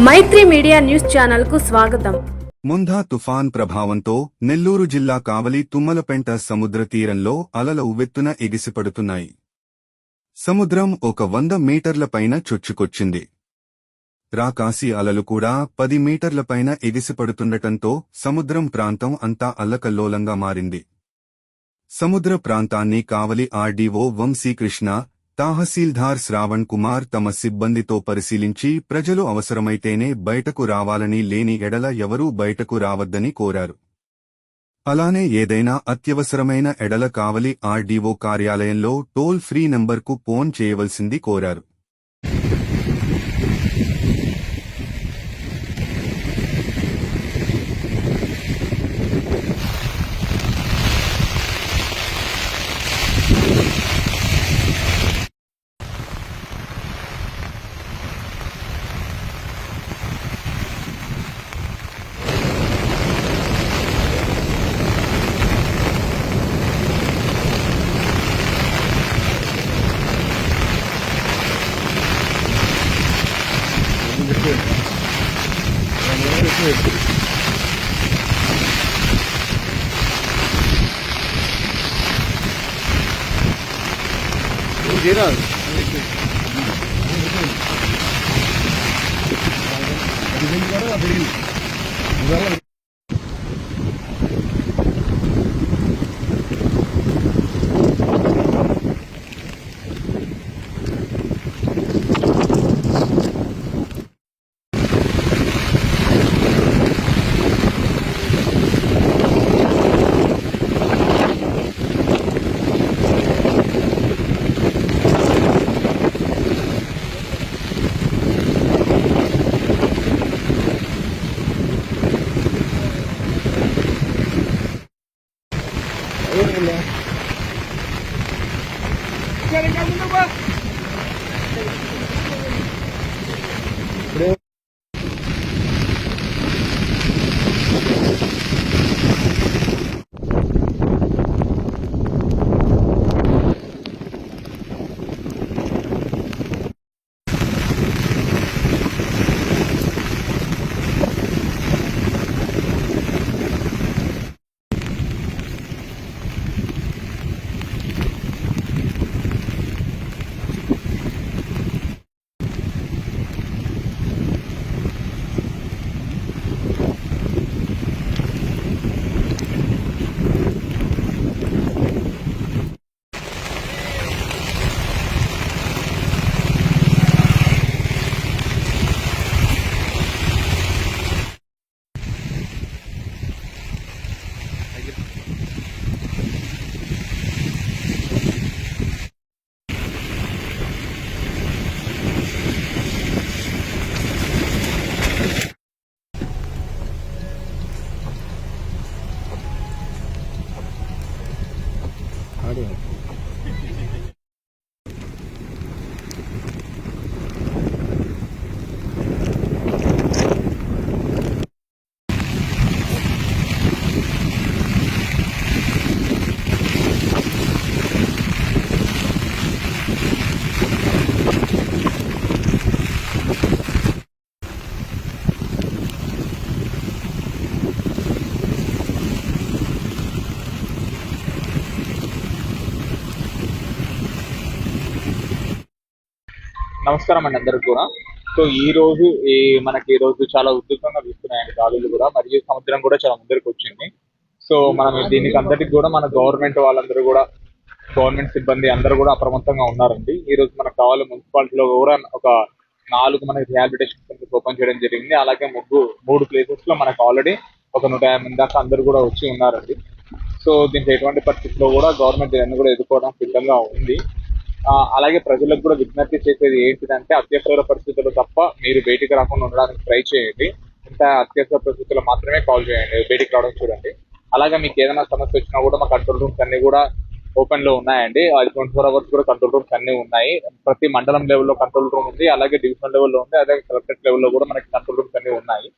మైత్రి media news channel కు స్వాగతం. ముంధా తుఫాన్ ప్రభావంతో నెల్లూరు జిల్లా కావలి తుమ్మలపెంట సముద్ర తీరంలో అలల ఉవ్వెత్తున ఎగిసిపడుతున్నాయి. సముద్రం ఒక 100 మీటర్ల పైన చొచ్చుకొచ్చింది. రాకాసి అలలు కూడా 10 మీటర్ల పైన ఎగిసిపడుతుండటంతో సముద్రం ప్రాంతం అంతా అల్లకల్లోలంగా మారింది. సముద్ర ప్రాంతాన్ని కావలి ఆర్డీఓ వంశీకృష్ణ, తహసీల్దార్ శ్రావణ్ కుమార్ తమ సిబ్బందితో పరిశీలించి ప్రజలు అవసరమైతేనే బయటకు రావాలని, లేని ఎడల ఎవరూ బయటకు రావద్దని కోరారు. అలానే ఏదైనా అత్యవసరమైన ఎడల కావలి ఆర్డీఓ కార్యాలయంలో టోల్ ఫ్రీ నంబర్కు ఫోన్ చేయవలసింది కోరారు. నమస్కారం అండి అందరికి కూడా. సో మనకి ఈ రోజు చాలా ఉధృతంగా వీస్తున్నాయండి గాలులు కూడా, మరియు సముద్రం కూడా చాలా ముందరికి వచ్చింది. సో మనం దీనికి అందరికి కూడా మన గవర్నమెంట్ వాళ్ళందరూ కూడా, గవర్నమెంట్ సిబ్బంది అందరూ కూడా అప్రమత్తంగా ఉన్నారండి. ఈ రోజు మనకు కావాలి మున్సిపాలిటీలో కూడా ఒక 4 మనకి రిహాబిలిటేషన్ సెంటర్స్ ఓపెన్ చేయడం జరిగింది. అలాగే 3 ప్లేసెస్ లో మనకు ఆల్రెడీ ఒక 150 మంది దాకా అందరూ కూడా వచ్చి ఉన్నారండి. సో దీంట్లో ఎటువంటి పరిస్థితుల్లో కూడా గవర్నమెంట్ దీన్ని కూడా ఎదుర్కోవడం సిద్ధంగా ఉంది. అలాగే ప్రజలకు కూడా విజ్ఞప్తి చేసేది ఏంటిదంటే, అత్యవసర పరిస్థితుల్లో తప్ప మీరు బయటికి రాకుండా ఉండడానికి ట్రై చేయండి. ఇంత అత్యవసర పరిస్థితుల్లో మాత్రమే కాల్ చేయండి, బయటికి రావడం చూడండి. అలాగే మీకు ఏదైనా సమస్య వచ్చినా కూడా మా కంట్రోల్ రూమ్స్ అన్ని కూడా ఓపెన్ లో ఉన్నాయండి. 24 hours కూడా కంట్రోల్ రూమ్స్ అన్ని ఉన్నాయి. ప్రతి మండలం లెవెల్లో కంట్రోల్ రూమ్ ఉంది, అలాగే డివిజనల్ లెవెల్లో ఉంది, అలాగే కలెక్టరేట్ లెవెల్లో కూడా మనకి కంట్రోల్ రూమ్స్ అన్ని ఉన్నాయి.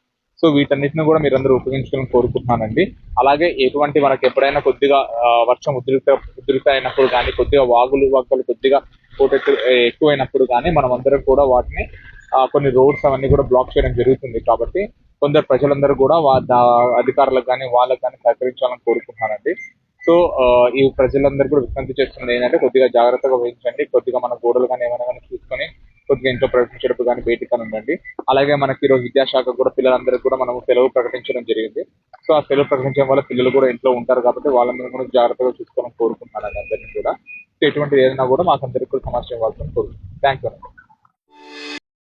సో వీటన్నిటిని కూడా మీరందరూ ఉపయోగించుకోవాలని కోరుకుంటున్నానండి. అలాగే ఎటువంటి మనకి ఎప్పుడైనా కొద్దిగా వర్షం ఉధృత అయినప్పుడు కానీ, కొద్దిగా వాగులు వగ్గలు కొద్దిగా ఎక్కువైనప్పుడు కానీ మనం అందరం కూడా వాటిని కొన్ని రోడ్స్ అవన్నీ కూడా బ్లాక్ చేయడం జరుగుతుంది. కాబట్టి కొందరు ప్రజలందరూ కూడా అధికారులకు కానీ వాళ్ళకి కానీ సహకరించాలని కోరుకుంటున్నానండి. సో ఈ ప్రజలందరూ కూడా విజ్ఞప్తి చేస్తున్నది ఏంటంటే కొద్దిగా జాగ్రత్తగా వహించండి. కొద్దిగా మన గోడలు కానీ ఏమైనా కానీ చూసుకొని కొద్దిగా ఇంట్లో ప్రవేశించేటప్పుడు కానీ బయటికి కానీ ఉండండి. అలాగే మనకి ఈరోజు విద్యాశాఖ కూడా పిల్లలందరికీ కూడా మనం సెలవు ప్రకటించడం జరిగింది. సో ఆ సెలవు ప్రకటించడం వల్ల పిల్లలు కూడా ఇంట్లో ఉంటారు కాబట్టి వాళ్ళందరూ కూడా జాగ్రత్తగా చూసుకోవాలని కోరుకుంటున్నాను అందరినీ కూడా. సో ఎటువంటి ఏదైనా కూడా మాకు అందరికీ కూడా సమాచారం ఇవ్వాల్సిన కోరుకుంటున్నాను. Thank you.